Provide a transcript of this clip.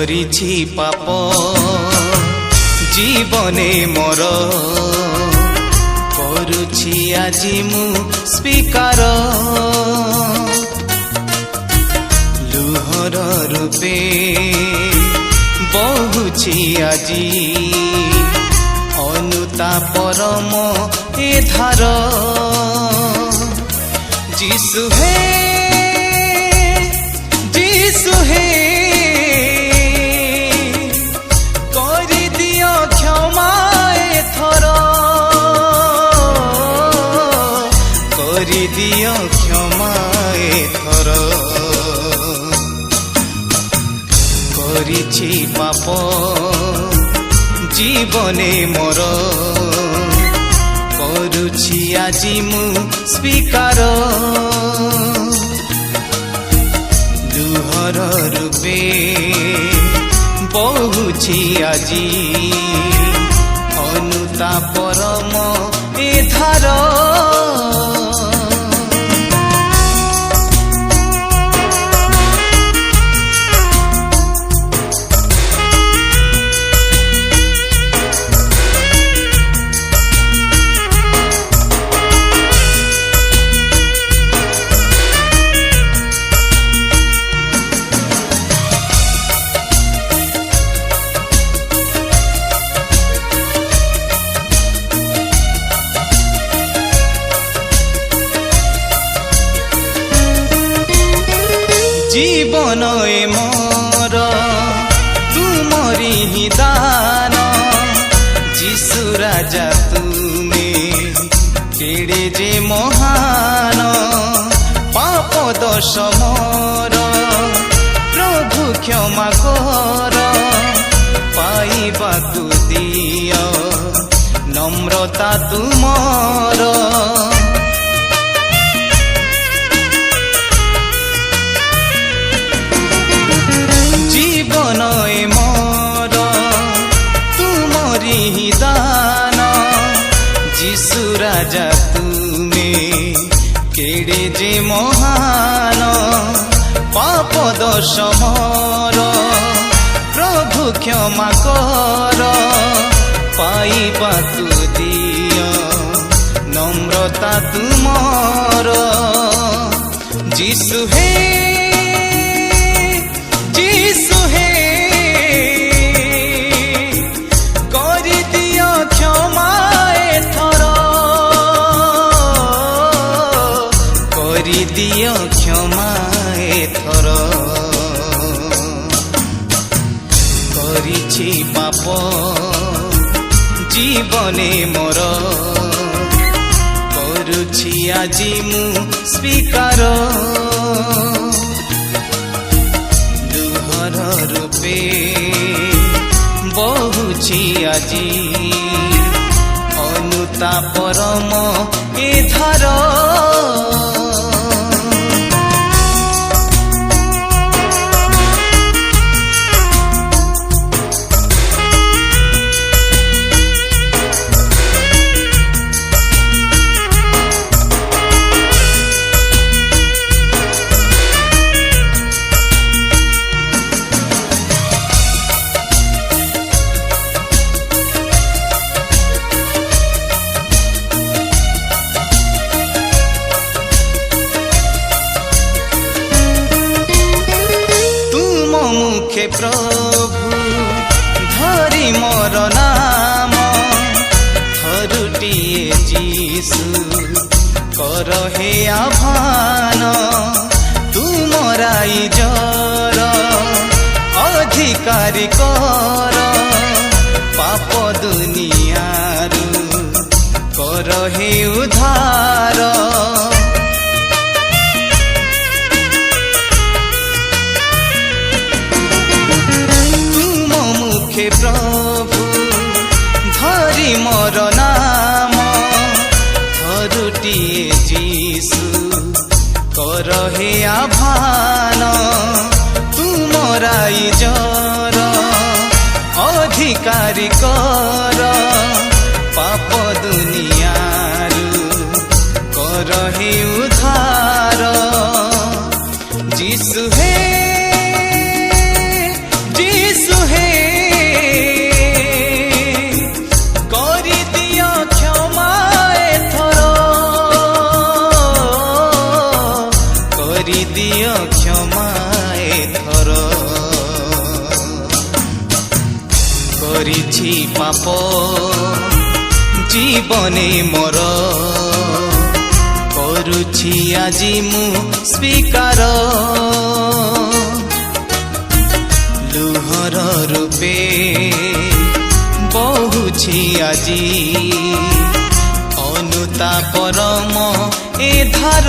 করিছি পাপ জীবনে মোর করুছি আজি মু স্বীকার লুহর রূপে বহুছি আজি অনুতাপর মো এ ধার যিশু হে যিশু হে করি দিও ক্ষমা এথর করি দিও ক্ষমা এথর করিছি পাপ জীবনে মোর করুছি আজি মু স্বীকার লুহর রূপে বহুছি আজি অনুতাপর মো এ ধার জীবন এ মোর তুমরি হি দান যিশু রাজা তুমি কেড়ে যে মহান পাপ দোষ মোর প্রভু ক্ষমা কর পাইবাকু দিও নম্রতা তুমর জীবন এ মোর তুমরি দান যিশু রাজা তুমি কেড়ে যে মহান পাপ দোষ মোর প্রভু ক্ষমা কর পাইবাকু দিও নম্রতা তুমর যিশু হে যিশু হে করি দিও ক্ষমা এথর করি দিও ক্ষমা এথর করিছি পাপ জীবনে মোর করুছি আজি মু স্বীকার রূপে বহুছি আজি অনুতাপর মো এ ধার মুখে প্রভু ধরি মোর নাম থরুটিয়ে যিশু কর হে আহ্বান তুমরাই জর অধিকারী কর পাপ দুনিয়ারু কর হে উদ্ধার প্রভু ধরি মোর নাম থরুটিয়ে যিশু কর হে আহ্বান তুমরাই জর অধিকারী কর পাপ দুনিয়ারু কর হে উদ্ধার যিশু হে যিশু କରିଛି ପାପ ଜୀବନେ ମୋର କରୁଛି ଆଜି ମୁଁ ସ୍ୱୀକାର ଲୁହର ରୂପେ ବହୁଛି ଆଜି ଅନୁତାପର ମୋ ଏ ଧାର